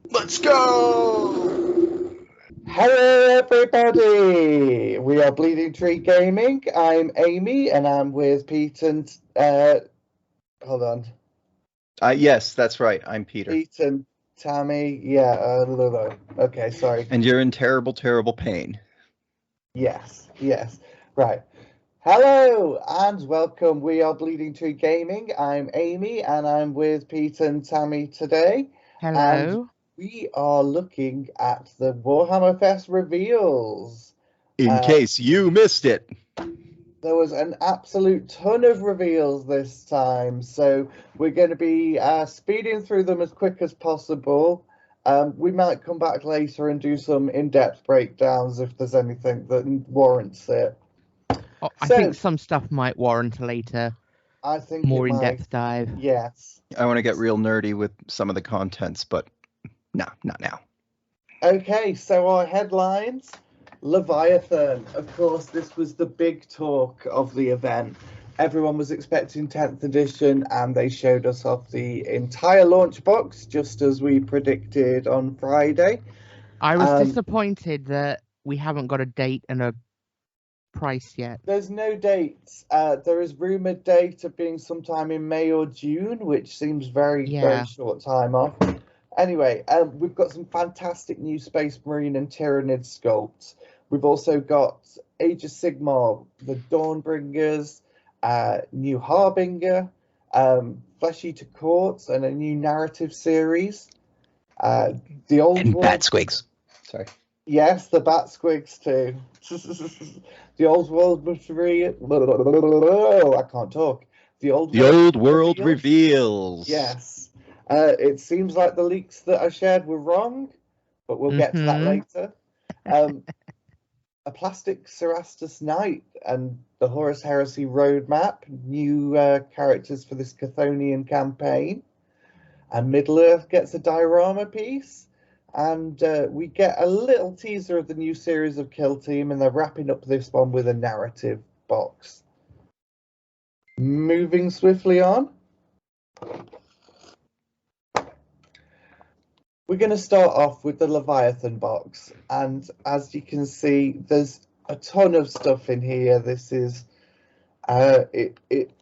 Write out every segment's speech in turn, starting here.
Let's go! Hello everybody! We are Bleeding Tree Gaming. I'm Amy and I'm with Pete and hold on. Yes, that's right. I'm Peter. Pete and Tammy. Yeah, okay, sorry. And you're in terrible, terrible pain. Yes. Right. Hello and welcome. We are Bleeding Tree Gaming. I'm Amy and I'm with Pete and Tammy today. Hello. And we are looking at the Warhammer Fest reveals. In case you missed it. There was an absolute ton of reveals this time, so we're going to be speeding through them as quick as possible. We might come back later and do some in-depth breakdowns if there's anything that warrants it. I think some stuff might warrant a later, more in-depth dive. Yes. I want to get real nerdy with some of the contents, but no, not now. Okay, so our headlines. Leviathan. Of course, this was the big talk of the event. Everyone was expecting 10th edition, and they showed us off the entire launch box, just as we predicted on Friday. I was disappointed that we haven't got a date and a price yet. There's no dates. There is rumoured date of being sometime in May or June, which seems very short time off. Anyway, we've got some fantastic new Space Marine and Tyrannid sculpts. We've also got Age of Sigmar, the Dawnbringers, new Harbinger, Flesh Eater Courts, and a new narrative series. The old and world... Bat Squigs. Sorry. Yes, the Bat Squigs too. The old world I can't talk. The old world reveals. Yes. It seems like the leaks that I shared were wrong, but we'll get to that later. A plastic Cerastus Knight and the Horus Heresy roadmap, new characters for this Chthonian campaign. And Middle-earth gets a diorama piece. And we get a little teaser of the new series of Kill Team, and they're wrapping up this one with a narrative box. Moving swiftly on. We're going to start off with the Leviathan box, and as you can see, there's a ton of stuff in here. This is, it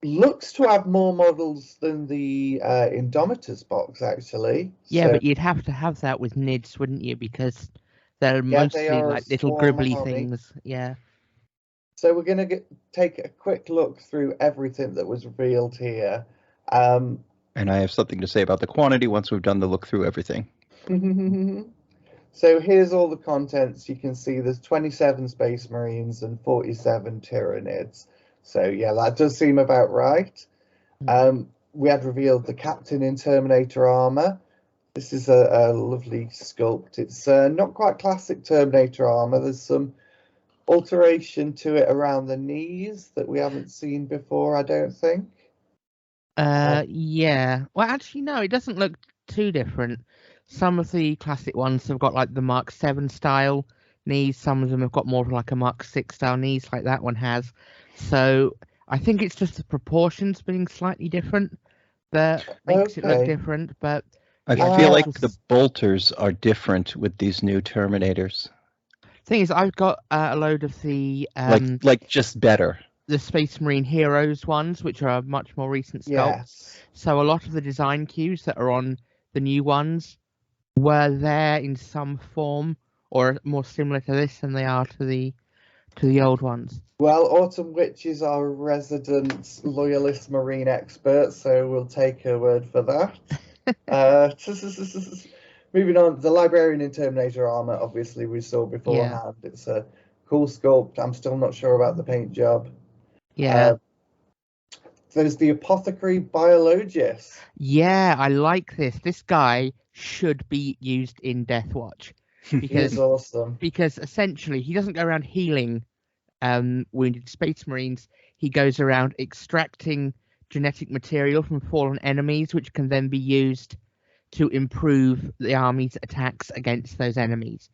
looks to have more models than the Indomitus box, actually. Yeah, but you'd have to have that with NIDs, wouldn't you? Because they're mostly like little gribbly things. Yeah. So we're going to take a quick look through everything that was revealed here. And I have something to say about the quantity once we've done the look through everything. So here's all the contents. You can see there's 27 Space Marines and 47 Tyranids. So yeah, that does seem about right. We had revealed the Captain in Terminator armor. This is a lovely sculpt. It's not quite classic Terminator armor. There's some alteration to it around the knees that we haven't seen before, I don't think. Yeah. Well, actually, no, it doesn't look too different. Some of the classic ones have got like the Mark 7 style knees. Some of them have got more like a Mark 6 style knees, like that one has. So I think it's just the proportions being slightly different that makes it look different. But I feel like the bolters are different with these new Terminators. Thing is, I've got a load of the like just better. The Space Marine Heroes ones, which are a much more recent sculpt. Yes. So a lot of the design cues that are on the new ones were there in some form or more similar to this than they are to the old ones. Well, Autumn Witch is our resident loyalist marine expert, so we'll take her word for that. Moving on, the Librarian in Terminator armor, obviously we saw beforehand. Yeah. It's a cool sculpt. I'm still not sure about the paint job. Yeah. There's the Apothecary Biologist. Yeah, I like this. This guy should be used in Deathwatch. Because he's awesome. Because essentially he doesn't go around healing wounded Space Marines. He goes around extracting genetic material from fallen enemies, which can then be used to improve the army's attacks against those enemies.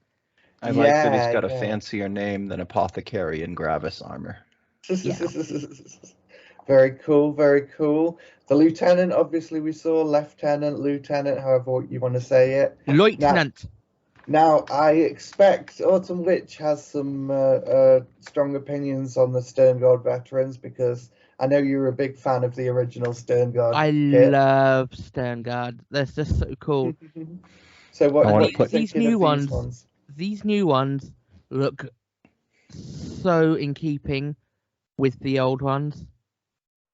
I like that he's got a fancier name than Apothecary in Gravis armor. Yeah. Very cool, very cool. The lieutenant, obviously, we saw lieutenant, however you want to say it. Lieutenant. Now, I expect Autumn Witch has some strong opinions on the Sterngard veterans, because I know you're a big fan of the original Sterngard kit. Love Sterngard. They're just so cool. So what are you these thinking new of ones, these ones? These new ones look so in keeping with the old ones.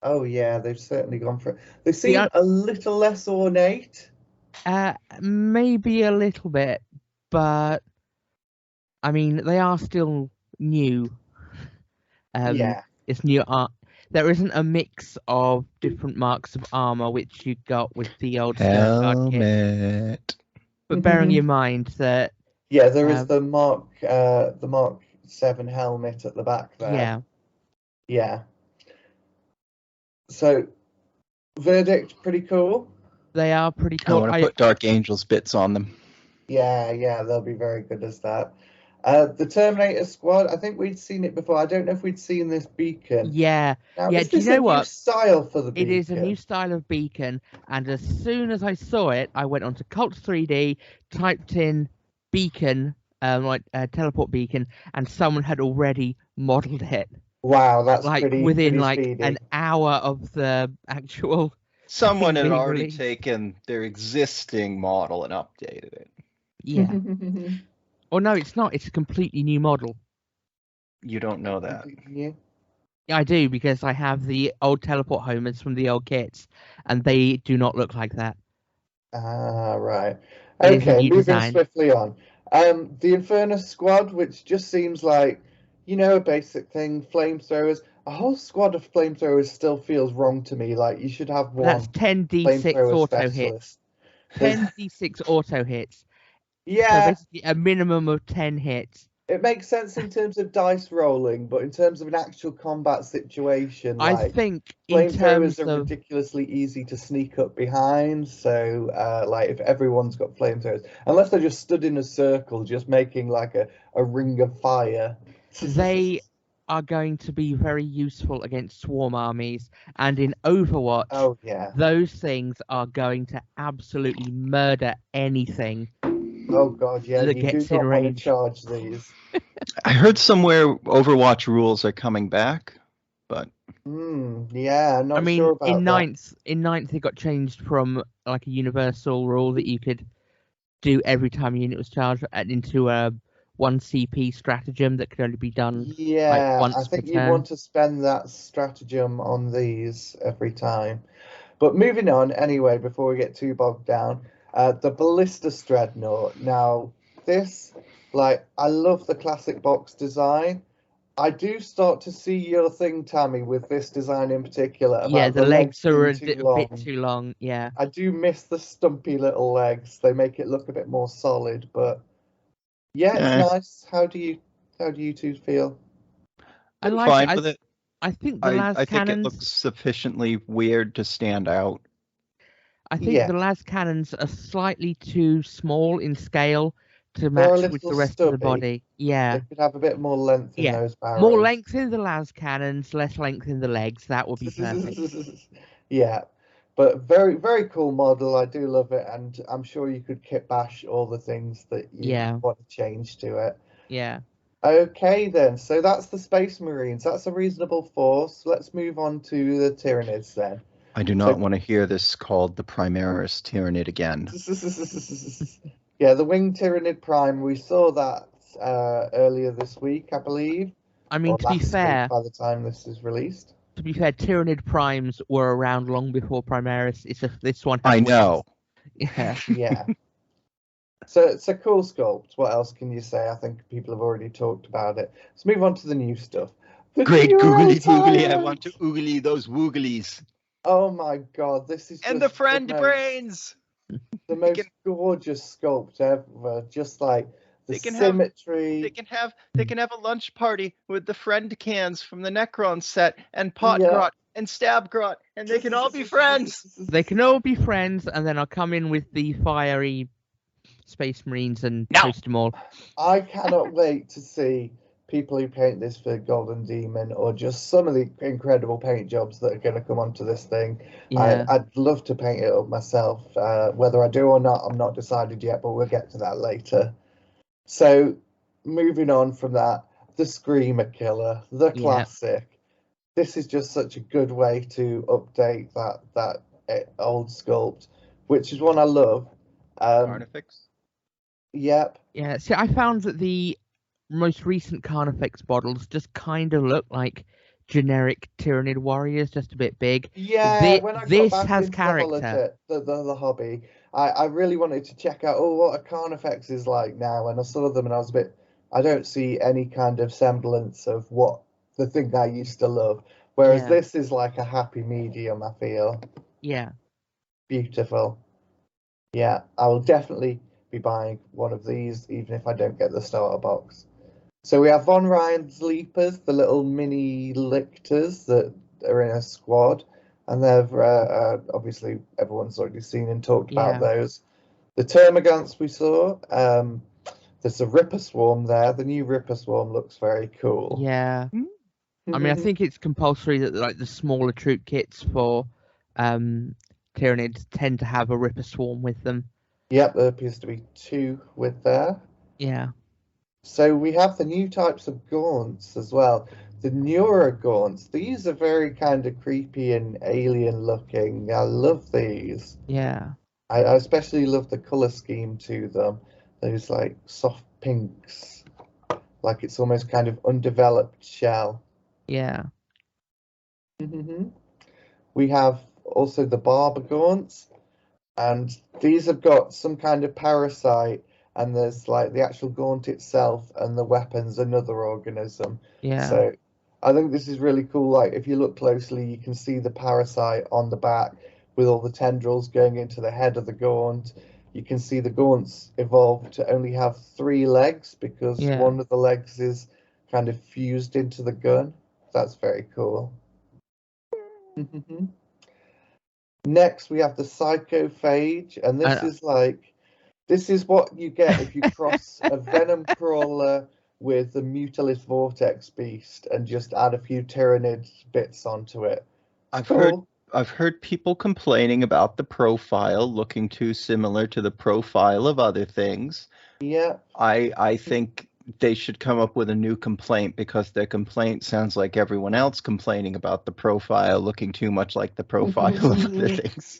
Oh yeah, they've certainly gone for it. They seem a little less ornate. Maybe a little bit, but I mean they are still new. Yeah. It's new art. There isn't a mix of different marks of armor which you got with the old Sterngard kit. Helmet. But bearing in mind that there is the Mark 7 helmet at the back there. Yeah. Yeah. So, verdict, pretty cool. They are pretty cool. I want to put Dark Angel's bits on them. Yeah, they'll be very good as that. The Terminator squad, I think we'd seen it before. I don't know if we'd seen this beacon. Yeah. Now, yeah, is do this you know a what? new style for the beacon? It is a new style of beacon, and as soon as I saw it, I went onto Cult 3D, typed in beacon, teleport beacon, and someone had already modelled it. Wow, that's within pretty speedy. an hour of the actual. Someone had already taken their existing model and updated it. Yeah. Oh no, it's not. It's a completely new model. You don't know that. Yeah. Yeah, I do, because I have the old teleport homers from the old kits, and they do not look like that. Ah, right. Okay, moving swiftly on. The Infernus squad, which just seems like, a basic thing. Flamethrowers. A whole squad of flamethrowers still feels wrong to me. Like, you should have one. That's 10d6 auto hits. 10d6 auto hits. Yeah. So basically a minimum of 10 hits. It makes sense in terms of dice rolling, but in terms of an actual combat situation, I think flamethrowers are ridiculously easy to sneak up behind. So, if everyone's got flamethrowers, unless they're just stood in a circle, just making like a ring of fire, they are going to be very useful against swarm armies, and in Overwatch, those things are going to absolutely murder anything. Oh god, yeah, that you gets do in not range. want to charge these. I heard somewhere Overwatch rules are coming back, but yeah, I'm not sure about in that. In ninth, it got changed from like a universal rule that you could do every time a unit was charged into a 1 CP stratagem that could only be done once I think per you turn. want to spend that stratagem on these every time. But moving on, anyway, before we get too bogged down, the Ballista Dreadnought. Now, this, I love the classic box design. I do start to see your thing, Tammy, with this design in particular. Yeah, the legs are a bit long. too long, yeah. I do miss the stumpy little legs. They make it look a bit more solid, but yeah, it's nice. How do you two feel? I'm fine with it. I think the las I cannons. think it looks sufficiently weird to stand out. I think the las cannons are slightly too small in scale to match with the rest of the body. Yeah. They could have a bit more length in those barrels. More length in the las cannons, less length in the legs. That would be perfect. Yeah. But very, very cool model. I do love it, and I'm sure you could kit bash all the things that you want to change to it. Yeah. Okay, then. So that's the Space Marines. That's a reasonable force. Let's move on to the Tyranids then. I do not want to hear this called the Primaris Tyranid again. Yeah, the Winged Tyranid Prime. We saw that earlier this week, I believe. I mean, to be fair, by the time this is released. To be fair, Tyranid Primes were around long before Primaris. It's just this one. I know. Yeah. Yeah. So it's a cool sculpt. What else can you say? I think people have already talked about it. Let's move on to the new stuff. Great googly googly, I want to oogly those wooglies. Oh my god, this is and the friend brains. The most gorgeous sculpt ever. Just like the symmetry. They can have a lunch party with the friend cans from the Necron set and Potgrot and Stabgrot, and they can all be friends. They can all be friends, and then I'll come in with the fiery Space Marines and toast them all. I cannot wait to see people who paint this for Golden Demon, or just some of the incredible paint jobs that are going to come onto this thing. Yeah. I'd love to paint it up myself. Whether I do or not, I'm not decided yet, but we'll get to that later. So, moving on from that, the Screamer Killer, the classic. This is just such a good way to update that old sculpt, which is one I love. Carnifex? Yep. Yeah, see, I found that the most recent Carnifex models just kind of look like generic Tyranid warriors, just a bit big. Yeah, when I this got back has into character. The hobby, I really wanted to check out what a Carnifex is like now, and I saw them and I was a bit, I don't see any kind of semblance of what the thing I used to love, whereas this is like a happy medium, I feel. Yeah. Beautiful. Yeah, I will definitely be buying one of these, even if I don't get the starter box. So we have Von Ryan's Leapers, the little mini lictors that are in a squad, and they've obviously everyone's already seen and talked about those. The Termagants we saw, there's a Ripper Swarm there. The new Ripper Swarm looks very cool. Yeah. I mean, I think it's compulsory that like the smaller troop kits for Tyranids tend to have a Ripper Swarm with them. Yep, there appears to be 2 with there. Yeah. So we have the new types of gaunts as well. The Neuro gaunts. These are very kind of creepy and alien looking. I love these. Yeah. I especially love the color scheme to them. Those like soft pinks. Like it's almost kind of undeveloped shell. Yeah. We have also the Barber gaunts. And these have got some kind of parasite. And there's like the actual gaunt itself and the weapon's another organism. Yeah. So I think this is really cool. Like if you look closely, you can see the parasite on the back with all the tendrils going into the head of the gaunt. You can see the gaunts evolved to only have 3 legs because one of the legs is kind of fused into the gun. That's very cool. Next, we have the Psychophage, and this is what you get if you cross a Venom Crawler with the Mutalis Vortex Beast and just add a few Tyranid bits onto it. I've heard people complaining about the profile looking too similar to the profile of other things. Yeah. I think they should come up with a new complaint, because their complaint sounds like everyone else complaining about the profile looking too much like the profile of other things.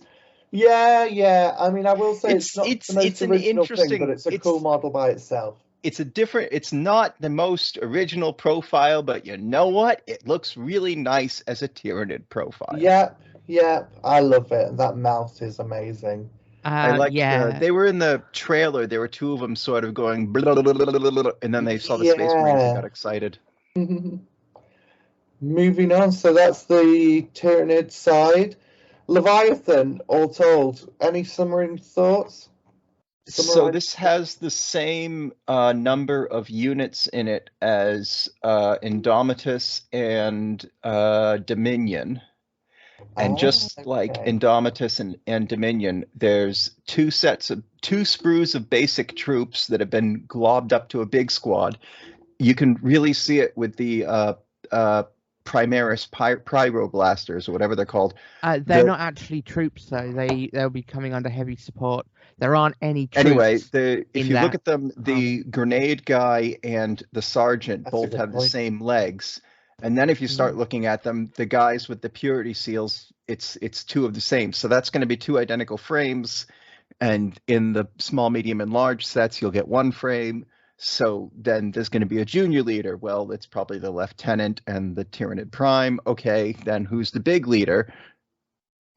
Yeah. I mean, I will say it's not the most original thing, but it's a cool model by itself. It's not the most original profile, but you know what? It looks really nice as a Tyranid profile. Yeah, I love it. That mouth is amazing. I like they were in the trailer. There were 2 of them sort of going blah, blah, blah, blah, blah, blah, and then they saw the Space Marines and got excited. Moving on, so that's the Tyranid side. Leviathan, all told. Any summary thoughts? So this has the same number of units in it as Indomitus and Dominion. And just like Indomitus and Dominion, there's 2 sprues of basic troops that have been globbed up to a big squad. You can really see it with the Primaris Pyroblasters, or whatever they're called. They're not actually troops, though. They'll be coming under heavy support. There aren't any troops. Anyway, if you look at them, the grenade guy and the sergeant both have the same legs. And then if you start looking at them, the guys with the purity seals, it's 2 of the same. So that's going to be 2 identical frames. And in the small, medium, and large sets, you'll get 1 frame. So then there's going to be a junior leader. Well, it's probably the lieutenant and the Tyranid Prime. Okay, then who's the big leader?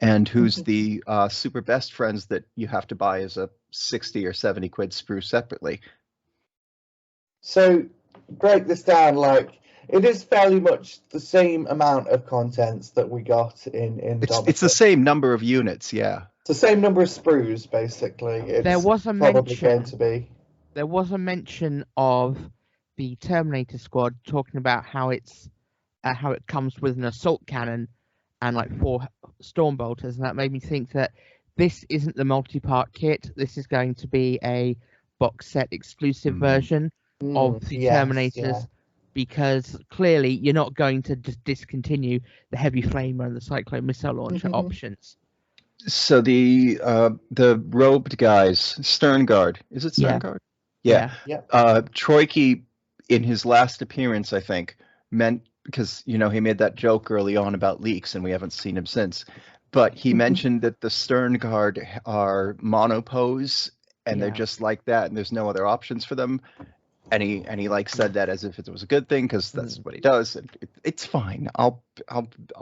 And who's the super best friends that you have to buy as a 60 or 70 quid sprue separately? So break this down, like, it is fairly much the same amount of contents that we got in it's the same number of units, yeah. It's the same number of sprues, basically. There was a probably going to be. There was a mention of the Terminator squad talking about how it comes with an assault cannon and like 4 Stormbolters, and that made me think that this isn't the multi-part kit. This is going to be a box set exclusive version of the Terminators. because clearly you're not going to just discontinue the heavy flamer and the cyclone missile launcher options. So the robed guys, Stern Guard, is it Stern Guard? Yeah. Troiki, in his last appearance, I think, meant, because he made that joke early on about leaks, and we haven't seen him since. But he mentioned that the Stern Guard are monopose, and they're just like that, and there's no other options for them. And he like said that as if it was a good thing, because that's what he does. And it's fine. I'll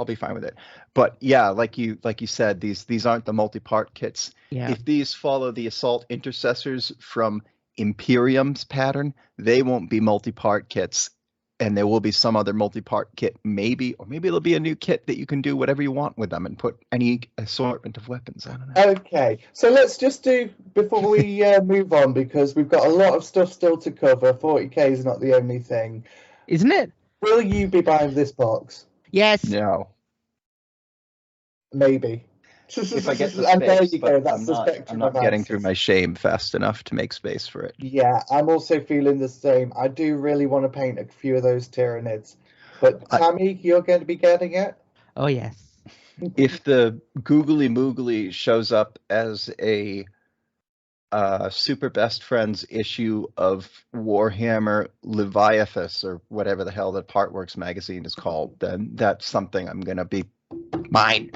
be fine with it. But yeah, like you said, these aren't the multi-part kits. Yeah. If these follow the assault intercessors from Imperium's pattern, they won't be multi-part kits. And there will be some other multi-part kit, maybe, or maybe it'll be a new kit that you can do whatever you want with them and put any assortment of weapons. I don't know. Okay, so let's just do, before we move on, because we've got a lot of stuff still to cover. 40k is not the only thing. Isn't it? Will you be buying this box? Yes. No. Maybe. If I get the and there space, you go. That's I'm the not, spectrum I'm not of getting answers. through my shame fast enough to make space for it. Yeah, I'm also feeling the same. I do really want to paint a few of those Tyranids. But Tammy, you're going to be getting it? Oh, yes. If the Googly Moogly shows up as a Super Best Friends issue of Warhammer Leviathan, or whatever the hell that Partworks magazine is called, then that's something I'm going to be mine.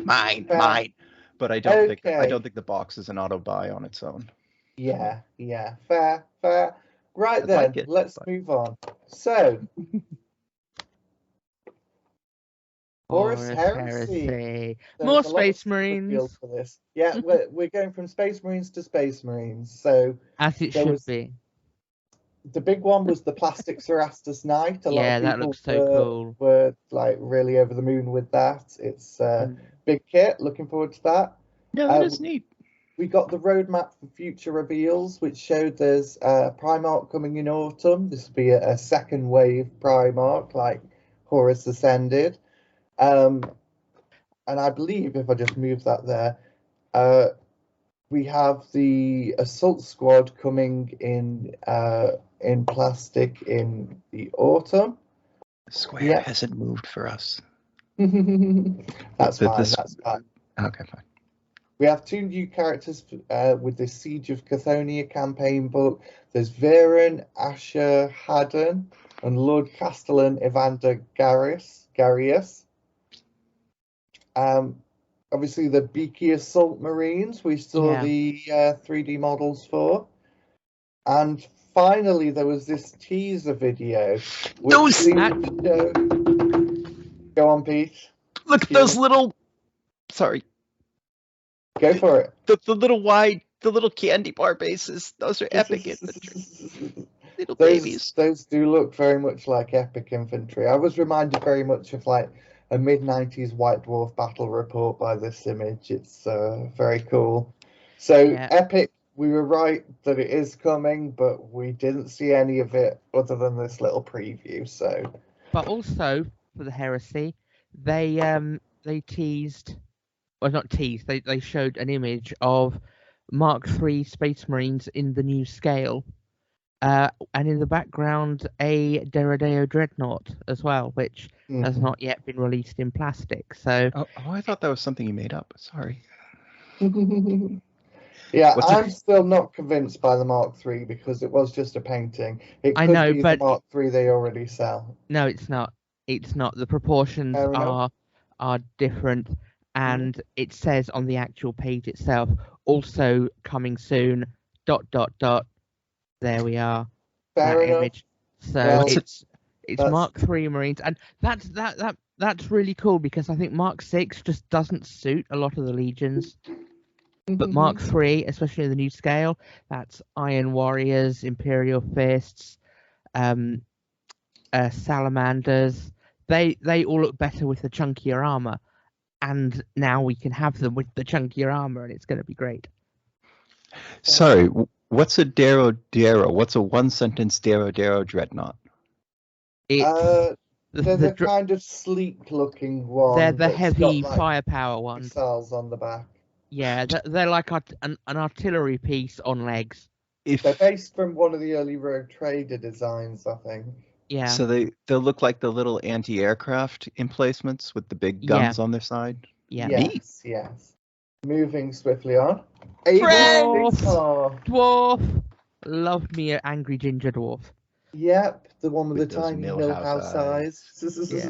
But I don't think the box is an auto buy on its own. Yeah, fair. Right then, let's move on. So, Horus Heresy. More Space Marines. For this. Yeah, we're going from Space Marines to Space Marines. So as it should be. The big one was the plastic Cerastus Knight. A lot of people that looks so cool. Were like really over the moon with that. It's big kit. Looking forward to that. Yeah, that is neat. We got the roadmap for future reveals, which showed there's Primarch coming in autumn. This will be a second wave Primarch, like Horus Ascended. And I believe, if I just move that there, we have the Assault Squad coming in plastic in the autumn. Square hasn't moved for us. That's fine. Okay, fine. We have 2 new characters with the Siege of Cathonia campaign book. There's Viren, Asher Haddon, and Lord Castellan Evander Garius. Obviously, the Beaky Assault Marines, we saw the 3D models for. And finally, there was this teaser video. Go on, Pete. Look at those little... Sorry. Go for it. The little candy bar bases. Those are epic infantry. Little babies. Those do look very much like epic infantry. I was reminded very much of like a mid-90s White Dwarf battle report by this image. It's very cool. So epic. We were right that it is coming, but we didn't see any of it other than this little preview. So, but also for the Heresy, they teased. Well, not teased. They showed an image of Mark III Space Marines in the new scale, and in the background a Derodeo Dreadnought as well, which has not yet been released in plastic. So, I thought that was something you made up. Sorry. Yeah, I'm still not convinced by the Mark III because it was just a painting. It could be the Mark III they already sell. No, it's not. It's not. The proportions are different. And it says on the actual page itself, also coming soon, ... There we are. Fair enough. Image. So it's Mark III Marines, and that's really cool because I think Mark VI just doesn't suit a lot of the legions. But Mark III, especially in the new scale, that's Iron Warriors, Imperial Fists, Salamanders. They all look better with the chunkier armor. And now we can have them with the chunkier armor, and it's going to be great. Sorry, what's a Derodeo? What's a one-sentence Derodeo Dreadnought? They're the kind of sleek-looking one. They're the heavy firepower ones. Missiles on the back. Yeah, they're like an artillery piece on legs. They're based from one of the early Rogue Trader designs, I think. Yeah. So they'll look like the little anti-aircraft emplacements with the big guns on their side. Yeah. Yes, yes. Moving swiftly on. Dwarf. Loved me an angry ginger dwarf. Yep, the one with the those tiny millhouse millhouse eyes. Yeah.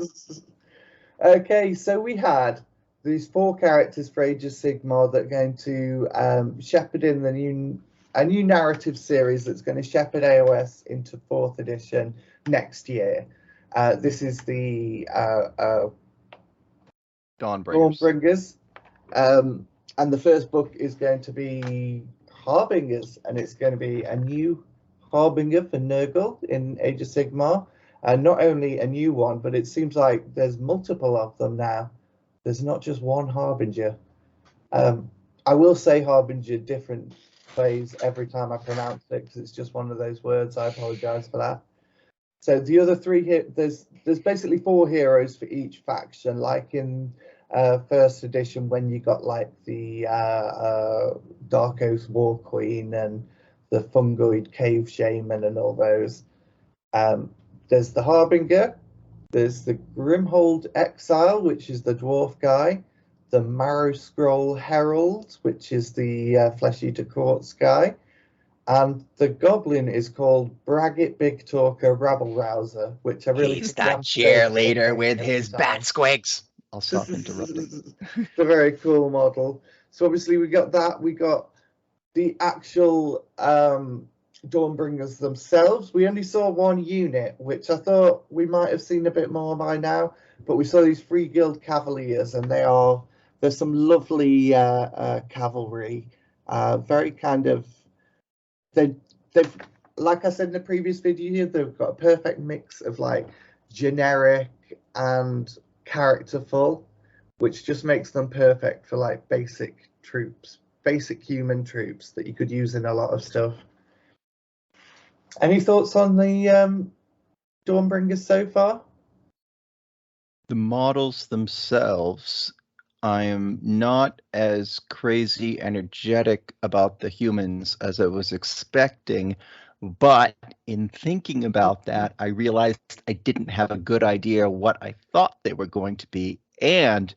Okay, so we had these 4 characters for Age of Sigmar that are going to shepherd in a new narrative series that's going to shepherd AOS into 4th edition next year. This is the Dawnbringers. And the first book is going to be Harbingers, and it's going to be a new Harbinger for Nurgle in Age of Sigmar. Not only a new one, but it seems like there's multiple of them now. There's not just one Harbinger. I will say Harbinger different ways every time I pronounce it, because it's just one of those words. I apologize for that. So the other 3 here, there's basically 4 heroes for each faction, like in first edition when you got like the Dark Oath War Queen and the Fungoid Cave Shaman and all those. There's the Harbinger, there's the Grimhold Exile, which is the dwarf guy, the Marrow Scroll Herald, which is the Flesh Eater Courts guy, and the Goblin is called Braggart Big Talker Rabble Rouser, which I really... He's that cheerleader with his bat squigs. I'll stop interrupting. It's a very cool model. So obviously we got that. We got the actual Dawnbringers themselves. We only saw 1 unit, which I thought we might have seen a bit more by now. But we saw these 3 Guild Cavaliers, and there's some lovely cavalry. Very kind of... They've, like I said in the previous video, they've got a perfect mix of like generic and characterful, which just makes them perfect for like basic human troops that you could use in a lot of stuff. Any thoughts on the Dawnbringers so far? The models themselves, I am not as crazy energetic about the humans as I was expecting, but in thinking about that, I realized I didn't have a good idea what I thought they were going to be, and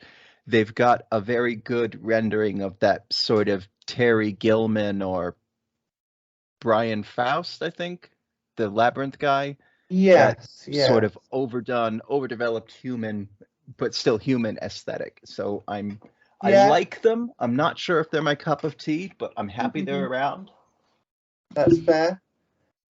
they've got a very good rendering of that sort of Terry Gilman or Brian Faust, I think, the Labyrinth guy. Yes, sort of overdone, overdeveloped human, but still human aesthetic. So I like them. I'm not sure if they're my cup of tea, but I'm happy they're around. That's fair.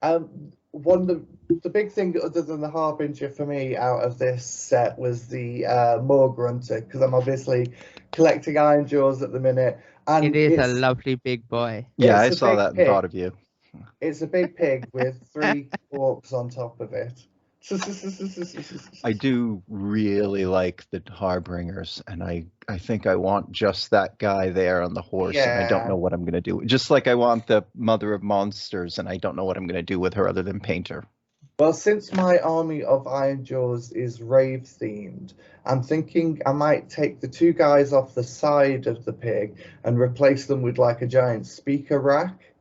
One of the big thing other than the Harbinger for me out of this set was the Moor Grunter, because I'm obviously collecting Iron Jaws at the minute. And it is a lovely big boy. Yeah, I saw that and thought of you. It's a big pig with 3 orcs on top of it. I do really like the Harbingers, and I think I want just that guy there on the horse, and I don't know what I'm going to do. Just like I want the Mother of Monsters, and I don't know what I'm going to do with her other than paint her. Well, since my army of Iron Jaws is rave themed, I'm thinking I might take the 2 guys off the side of the pig and replace them with like a giant speaker rack.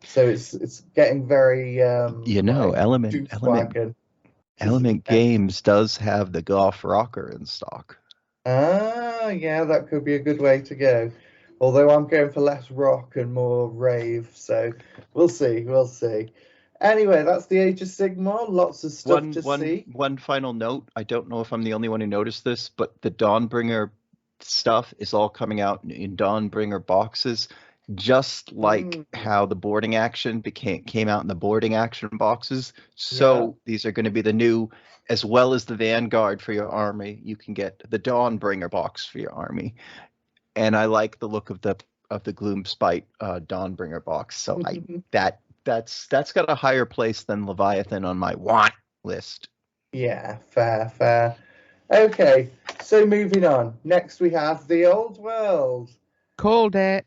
So it's getting very Element Games does have the Golf Rocker in stock. Yeah, that could be a good way to go. Although I'm going for less rock and more rave, so we'll see. Anyway, that's the Age of Sigmar. Lots of stuff to see. One final note. I don't know if I'm the only one who noticed this, but the Dawnbringer stuff is all coming out in Dawnbringer boxes, just like how the boarding action came out in the boarding action boxes. So these are going to be the new, as well as the Vanguard for your army. You can get the Dawnbringer box for your army, and I like the look of the Gloomspite Dawnbringer box. So that's got a higher place than Leviathan on my want list. Yeah, fair. Okay, so moving on. Next we have the Old World. Called it.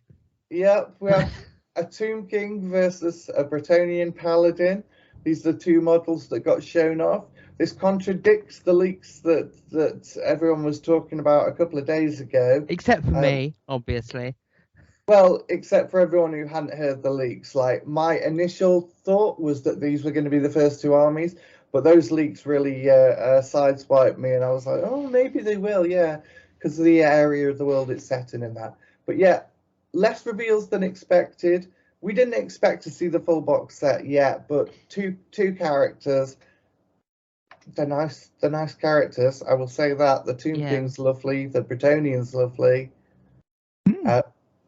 Yep, we have a Tomb King versus a Bretonnian Paladin. These are the 2 models that got shown off. This contradicts the leaks that everyone was talking about a couple of days ago. Except for me, obviously. Well, except for everyone who hadn't heard the leaks. Like, my initial thought was that these were going to be the first two armies, but those leaks really sideswiped me, and I was like, oh, maybe they will, yeah, because of the area of the world it's set in and that. But yeah, less reveals than expected. We didn't expect to see the full box set yet, but two characters. They're nice characters. I will say that the Tomb King's lovely, the Bretonnian's lovely.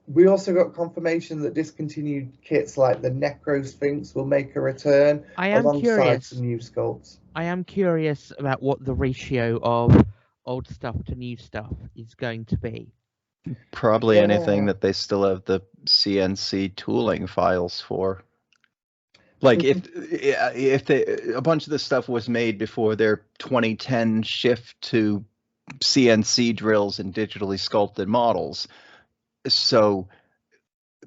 We also got confirmation that discontinued kits like the Necro Sphinx will make a return alongside some new sculpts. I am curious about what the ratio of old stuff to new stuff is going to be. Probably anything that they still have the CNC tooling files for. Like if a bunch of this stuff was made before their 2010 shift to CNC drills and digitally sculpted models, so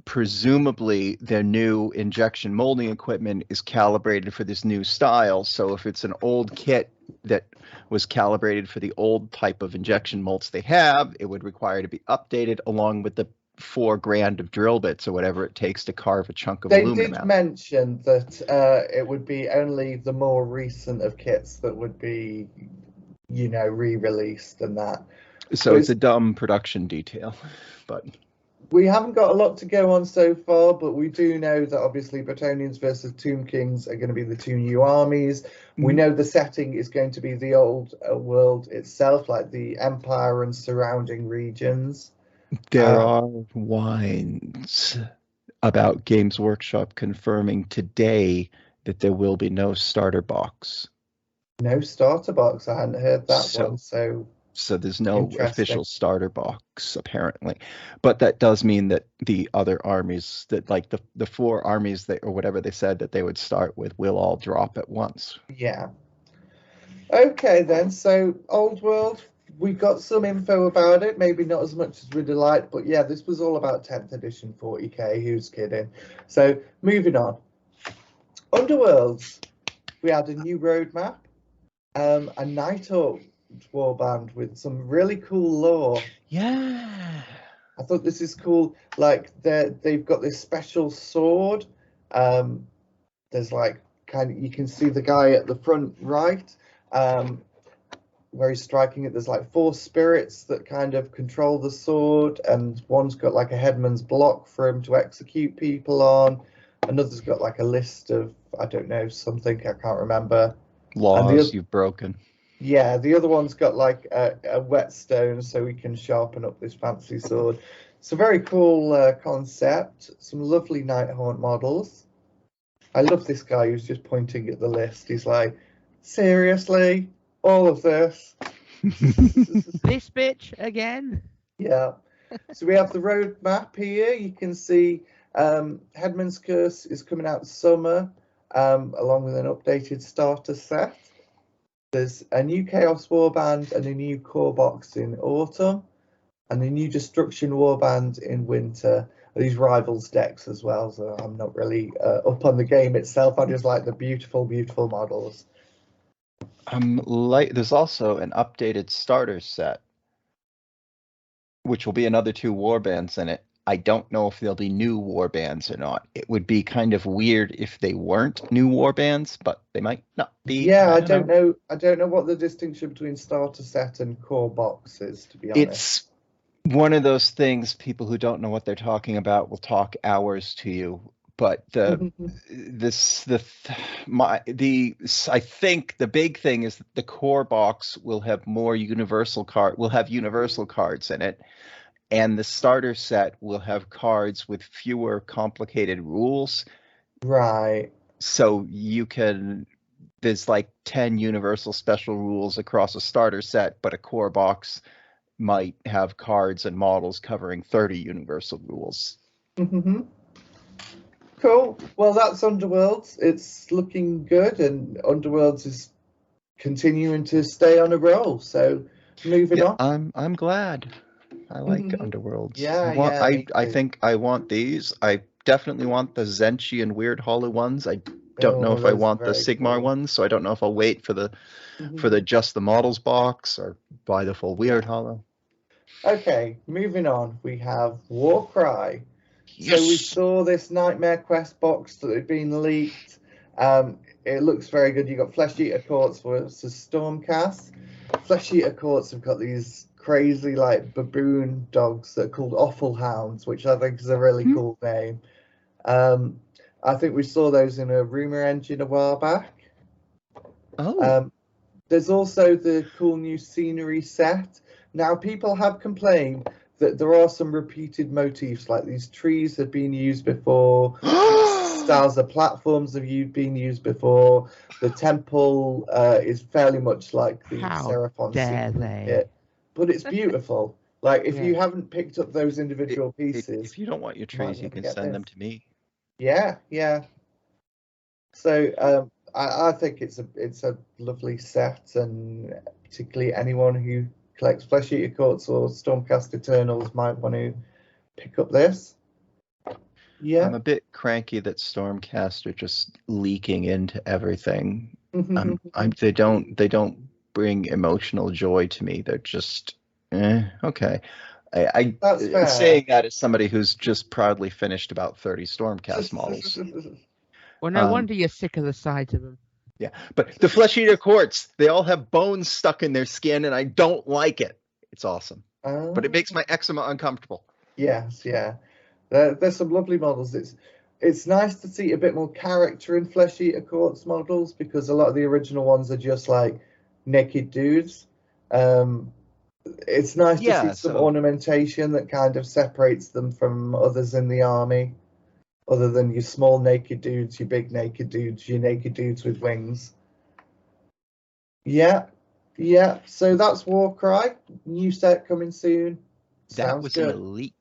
presumably their new injection molding equipment is calibrated for this new style. So if it's an old kit that was calibrated for the old type of injection molds they have, it would require to be updated along with the $4,000 of drill bits or whatever it takes to carve a chunk of aluminum out. They did mention that it would be only the more recent of kits that would be, re-released and that. So it's a dumb production detail, but we haven't got a lot to go on so far, but we do know that obviously Bretonnians versus Tomb Kings are going to be the two new armies. We know the setting is going to be the old world itself, like the Empire and surrounding regions. There are whines about Games Workshop confirming today that there will be no starter box. No starter box? I hadn't heard that one. So there's no official starter box, apparently. But that does mean that the other armies, that like the four armies that, or whatever they said that they would start with, will all drop at once. Yeah. Okay, then. So, Old World, we got some info about it. Maybe not as much as we'd like, but yeah, this was all about 10th edition 40k. Who's kidding? So, moving on. Underworlds. We had a new roadmap, a Nighthawk warband with some really cool lore. Yeah, I thought this is cool. Like they've got this special sword. There's like you can see the guy at the front right, where he's striking it. There's like 4 spirits that kind of control the sword, and one's got like a headman's block for him to execute people on. Another's got like a list of, I don't know, something I can't remember. Laws you've broken. Yeah, the other one's got like a whetstone so we can sharpen up this fancy sword. It's a very cool concept. Some lovely Nighthaunt models. I love this guy who's just pointing at the list. He's like, seriously? All of this? This bitch again? Yeah. So we have the roadmap here. You can see Headman's Curse is coming out summer, along with an updated starter set. There's a new Chaos Warband and a new Core Box in autumn, and a new Destruction Warband in winter. These Rivals decks as well, so I'm not really up on the game itself. I just like the beautiful, beautiful models. There's also an updated starter set, which will be another 2 warbands in it. I don't know if there'll be new warbands or not. It would be kind of weird if they weren't new warbands, but they might not be. Yeah, I don't know. I don't know what the distinction between starter set and core box is, to be honest. It's one of those things. People who don't know what they're talking about will talk hours to you. But I think the big thing is that the core box will have more universal cards in it. And the starter set will have cards with fewer complicated rules. Right. So there's like 10 universal special rules across a starter set, but a core box might have cards and models covering 30 universal rules. Mm-hmm. Cool. Well, that's Underworlds. It's looking good, and Underworlds is continuing to stay on a roll. So moving on. I'm glad. I like Underworlds. Yeah, I think I want these. I definitely want the Zenchi and Weird Hollow ones. I don't know if I want the Sigmar ones, so I don't know if I'll wait for the just the models box or buy the full Weird Hollow. Okay, moving on. We have WarCry. So we saw this Nightmare Quest box that had been leaked. It looks very good. You got Flesh Eater Courts versus Stormcast. Flesh Eater Courts have got these crazy like baboon dogs that are called Offal Hounds, which I think is a really cool name. I think we saw those in a rumor engine a while back. Oh. There's also the cool new scenery set. Now, people have complained that there are some repeated motifs, like these trees have been used before, styles of platforms have been used before. The temple is fairly much like the Seraphon Secret Pit, but it's beautiful. Like, if you haven't picked up those individual pieces... If you don't want your trees, you can send them to me. Yeah. So, I think it's a lovely set, and particularly anyone who collects Flesh Eater Courts or Stormcast Eternals might want to pick up this. Yeah, I'm a bit cranky that Stormcast are just leaking into everything. They don't bring emotional joy to me. They're just okay. That's fair. Saying that as somebody who's just proudly finished about 30 Stormcast models. Well, no wonder you're sick of the sight of them. Yeah, but the Flesh Eater Courts, they all have bones stuck in their skin, and I don't like it. It's awesome. But it makes my eczema uncomfortable. Yes, yeah. There's some lovely models. It's nice to see a bit more character in Flesh Eater Courts models, because a lot of the original ones are just like naked dudes. It's nice to see some ornamentation that kind of separates them from others in the army. Other than your small naked dudes, your big naked dudes, your naked dudes with wings. Yeah. So that's WarCry. New set coming soon. That was good. In a leak.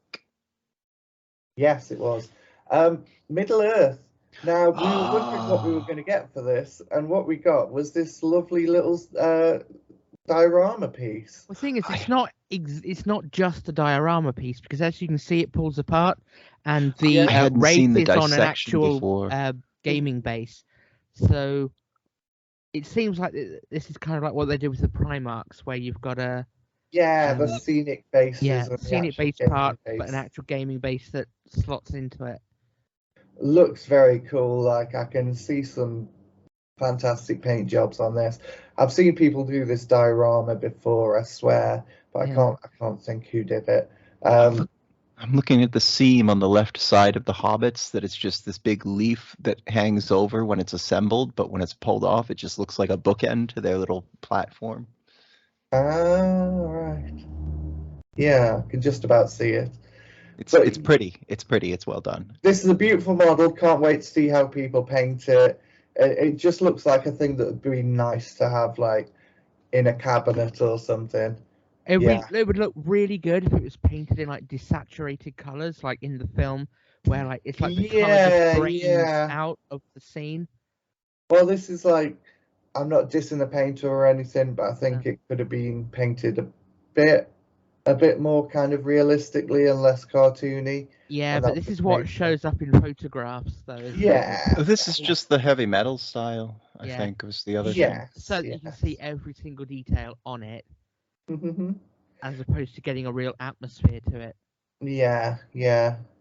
Yes, it was. Middle Earth. Now, we were wondering what we were going to get for this, and what we got was this lovely little diorama piece. The thing is, it's not just a diorama piece, because as you can see, it pulls apart, and the wraith is on an actual gaming base. So it seems like this is kind of like what they did with the Primarchs, where you've got a the scenic bases. Yeah, scenic base part, but an actual gaming base that slots into it. Looks very cool. Like, I can see some fantastic paint jobs on this. I've seen people do this diorama before, I swear, but I can't think who did it. I'm looking at the seam on the left side of the Hobbits, that it's just this big leaf that hangs over when it's assembled, but when it's pulled off, it just looks like a bookend to their little platform. Right. Yeah, I can just about see it. It's pretty. It's pretty. It's well done. This is a beautiful model. Can't wait to see how people paint it. It just looks like a thing that would be nice to have, like, in a cabinet or something. It would look really good if it was painted in like desaturated colors, like in the film, where like it's like the color just drains out of the scene. Well, this is like, I'm not dissing the painter or anything, but I think it could have been painted a bit more kind of realistically and less cartoony. Yeah, but this is what shows up in photographs, though. This is just the heavy metal style, I think, was the other thing. So you can see every single detail on it, as opposed to getting a real atmosphere to it. Yeah.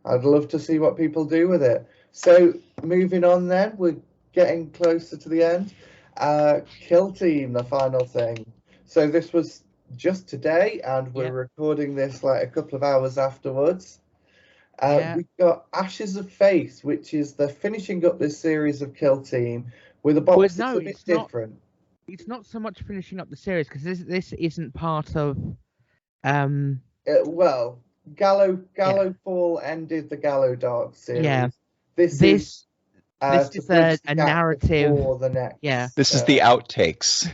I'd love to see what people do with it. So, moving on then, we're getting closer to the end. Kill Team, the final thing. So this was just today, and we're recording this like a couple of hours afterwards. We've got Ashes of Faith, which is the finishing up this series of Kill Team with a box that's a bit different. It's not so much finishing up the series, because this isn't part of. Well, Gallo Fall ended the Gallo Dark series. Yeah. This is a narrative. This is the outtakes.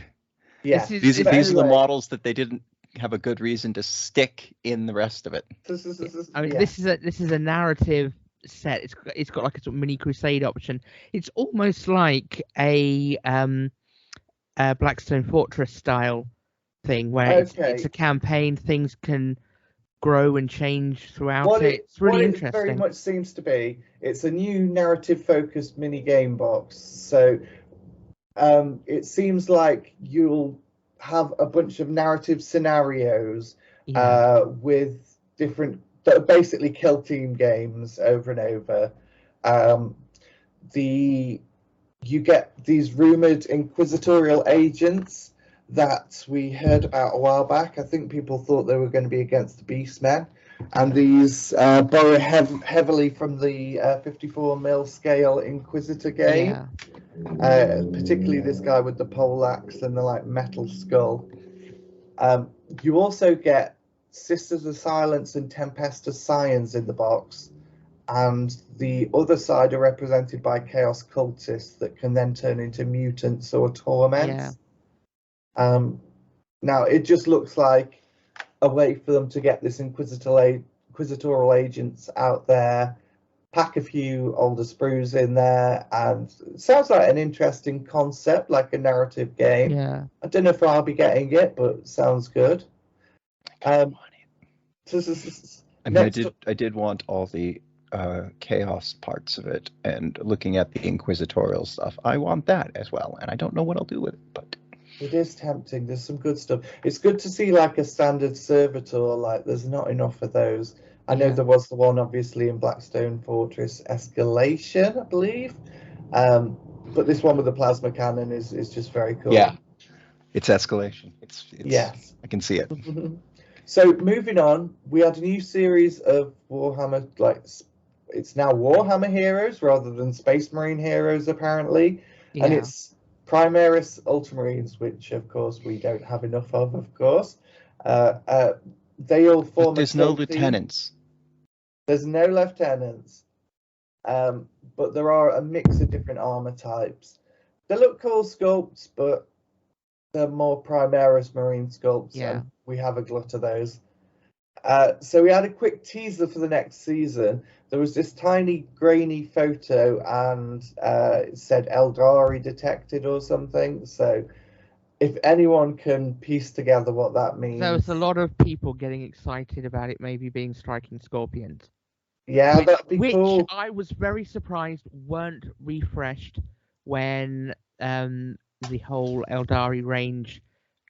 Yeah. These are the models that they didn't have a good reason to stick in the rest of it. This is a narrative set. It's got like a sort of mini crusade option. It's almost like a Blackstone Fortress style thing, where it's a campaign. Things can grow and change throughout it. It's really interesting. It very much seems to be. It's a new narrative focused mini game box. So it seems like you'll have a bunch of narrative scenarios with different that are basically kill team games over and over. You get these rumored inquisitorial agents that we heard about a while back. I think people thought they were going to be against the Beastmen, and these borrow heavily from the 54mm scale Inquisitor game. Particularly this guy with the poleaxe and the like metal skull. You also get Sisters of Silence and Tempestus Scions in the box, and the other side are represented by Chaos Cultists that can then turn into mutants or torments. Now, it just looks like a way for them to get this inquisitorial agents out there, pack a few older sprues in there, and it sounds like an interesting concept, like a narrative game. I don't know if I'll be getting it, but it sounds good. I did want all the chaos parts of it, and looking at the inquisitorial stuff, I want that as well, and I don't know what I'll do with it, but it is tempting. There's some good stuff. It's good to see like a standard servitor. Like, there's not enough of those. I know there was the one obviously in Blackstone Fortress Escalation, I believe, but this one with the plasma cannon is just very cool. Yeah, it's Escalation. It's yes, I can see it. So moving on, we had a new series of Warhammer, like it's now Warhammer Heroes rather than Space Marine Heroes apparently, and it's Primaris Ultramarines, which of course we don't have enough of course. They all form. But there's no lieutenants. There's no lieutenants, but there are a mix of different armor types. They look cool sculpts, but they're more Primaris Marine sculpts, and we have a glut of those. So we had a quick teaser for the next season. There was this tiny grainy photo, and it said Eldari detected or something. So if anyone can piece together what that means. There was a lot of people getting excited about it maybe being Striking Scorpions. Yeah, that'd be cool. Which I was very surprised weren't refreshed when the whole Eldari range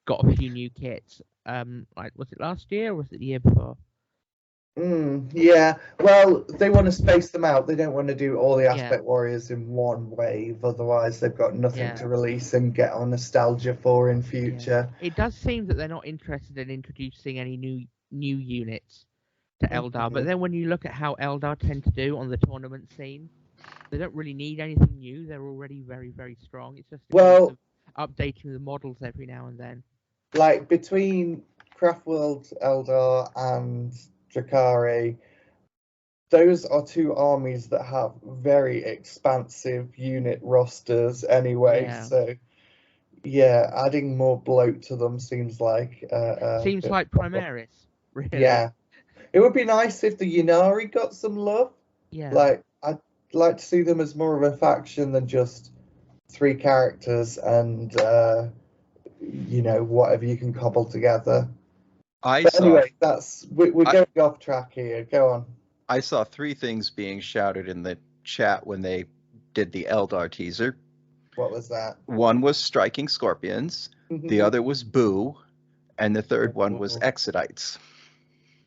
got a few new kits. Like, was it last year or was it the year before? Yeah, well, they want to space them out. They don't want to do all the Aspect Warriors in one wave, otherwise they've got nothing to release and get on nostalgia for in future. It does seem that they're not interested in introducing any new units to Eldar, but then when you look at how Eldar tend to do on the tournament scene, they don't really need anything new. They're already very, very strong. It's just a case of updating the models every now and then. Like, between Craftworld Eldar and Drakari, those are two armies that have very expansive unit rosters anyway, so adding more bloat to them seems like seems like Primaris, really. Yeah, it would be nice if the Ynnari got some love. Like, I'd like to see them as more of a faction than just 3 characters and whatever you can cobble together. Anyway, we're going off track here. Go on. I saw 3 things being shouted in the chat when they did the Eldar teaser. What was that? One was Striking Scorpions, the other was Boo, and the third one was Exodites.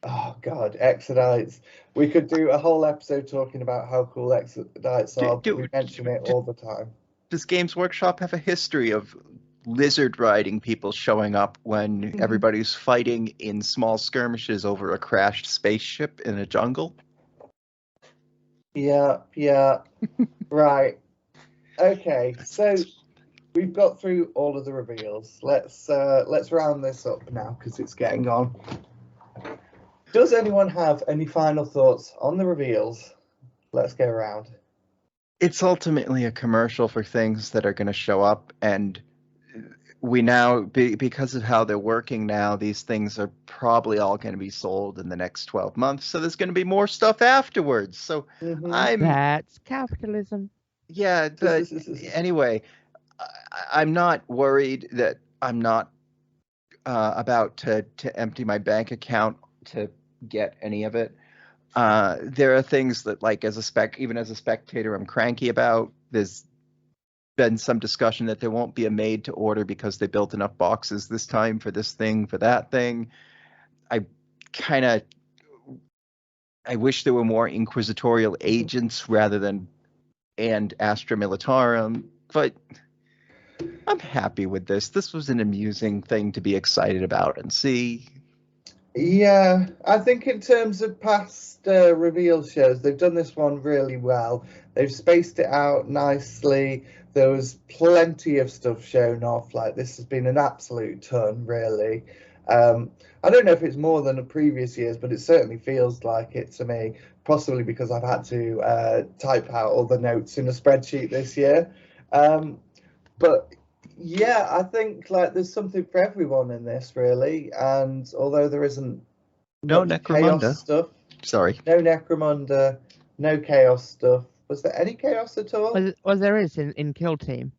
Oh God, Exodites! We could do a whole episode talking about how cool Exodites are. We mention it all the time. Does Games Workshop have a history of lizard riding people showing up when everybody's fighting in small skirmishes over a crashed spaceship in a jungle? Yeah. Right. Okay, so we've got through all of the reveals. Let's round this up now because it's getting on. Does anyone have any final thoughts on the reveals? Let's go around. It's ultimately a commercial for things that are going to show up, and we now, because of how they're working now, these things are probably all going to be sold in the next 12 months. So there's going to be more stuff afterwards. So that's capitalism. Yeah, but anyway, I'm not worried that I'm not about to empty my bank account to get any of it. There are things that, like, even as a spectator, I'm cranky about. There's been some discussion that there won't be a made to order because they built enough boxes this time for this thing, for that thing. I kind of I wish there were more inquisitorial agents rather than and Astra Militarum, but I'm happy with this. This was an amusing thing to be excited about and see. Yeah, I think in terms of past reveal shows, they've done this one really well. They've spaced it out nicely. There was plenty of stuff shown off. Like, this has been an absolute ton, really. I don't know if it's more than the previous years, but it certainly feels like it to me, possibly because I've had to type out all the notes in a spreadsheet this year. But yeah, I think like there's something for everyone in this, really. And although there isn't No much Necromunda chaos stuff, sorry, no Necromunda, no chaos stuff. Was there any chaos at all? Well, there is in Kill Team.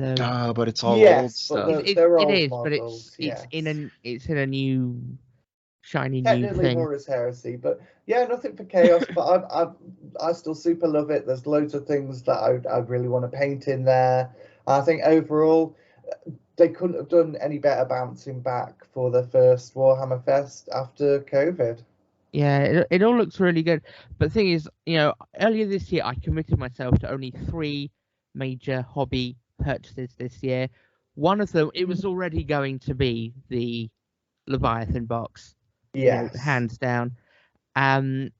So, but it's all Yes, old stuff. but they're it old is, models, but it's yes. it's in a new shiny new Technically thing. Horus Heresy, but yeah, nothing for chaos. But I still super love it. There's loads of things that I really want to paint in there. I think overall they couldn't have done any better bouncing back for the first Warhammer Fest after COVID. Yeah, it all looks really good. But the thing is, earlier this year I committed myself to only 3 major hobby purchases this year. One of them, it was already going to be the Leviathan box. Yes. Hands down. I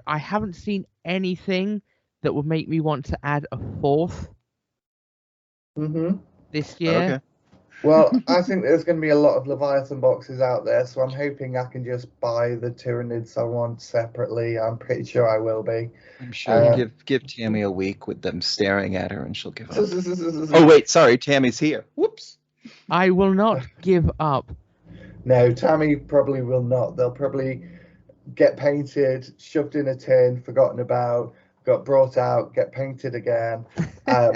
haven't seen anything that would make me want to add a 4th this year. Okay. Well, I think there's going to be a lot of Leviathan boxes out there, so I'm hoping I can just buy the Tyranids I want separately. I'm pretty sure I will be. I'm sure. Give Tammy a week with them staring at her, and she'll give up. Oh wait, sorry, Tammy's here. Whoops. I will not give up. No, Tammy probably will not. They'll probably get painted, shoved in a tin, forgotten about, got brought out, get painted again,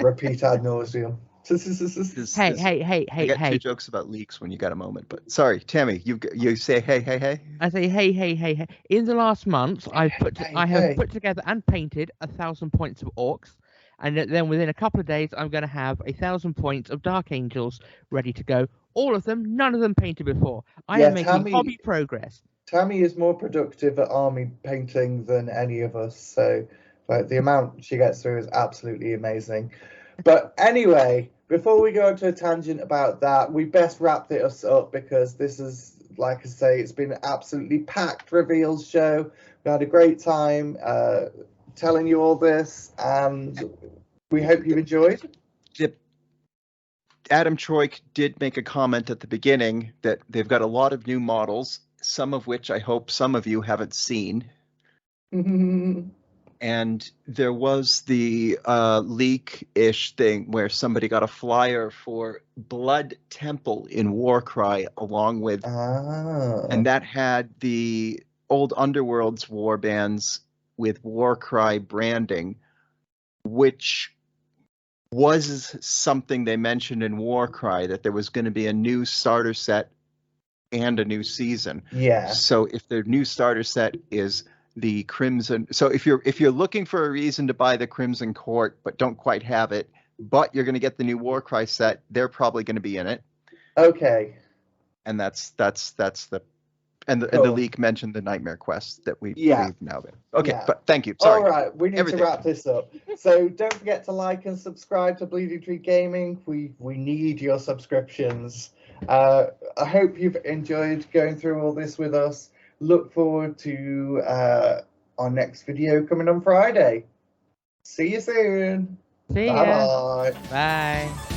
repeat ad nauseum. Hey! I got 2 jokes about leaks when you got a moment, but sorry, Tammy, you say hey. I say hey. In the last month, I have put together and painted 1,000 points of orcs, and then within a couple of days, I'm going to have 1,000 points of Dark Angels ready to go. All of them, none of them painted before. I am making hobby progress. Tammy is more productive at army painting than any of us, so like the amount she gets through is absolutely amazing. But anyway, before we go into a tangent about that, we best wrap this up because this is, like I say, it's been an absolutely packed reveals show. We had a great time telling you all this, and we hope you've enjoyed. Adam Troik did make a comment at the beginning that they've got a lot of new models, some of which I hope some of you haven't seen. And there was the leak-ish thing where somebody got a flyer for Blood Temple in WarCry along with, and that had the old Underworlds warbands with WarCry branding, which was something they mentioned in WarCry, that there was going to be a new starter set and a new season. Yeah. So if the new starter set is the Crimson, so if you're looking for a reason to buy the Crimson Court but don't quite have it, but you're going to get the new WarCry set, they're probably going to be in it. Okay. And that's the and the leak mentioned the Nightmare Quest that we've now been. Okay, but thank you. Sorry. All right, we need to wrap this up. So don't forget to like and subscribe to Bleeding Tree Gaming. We need your subscriptions. I hope you've enjoyed going through all this with us. Look forward to our next video coming on Friday. See you soon. See ya. Bye-bye. Bye.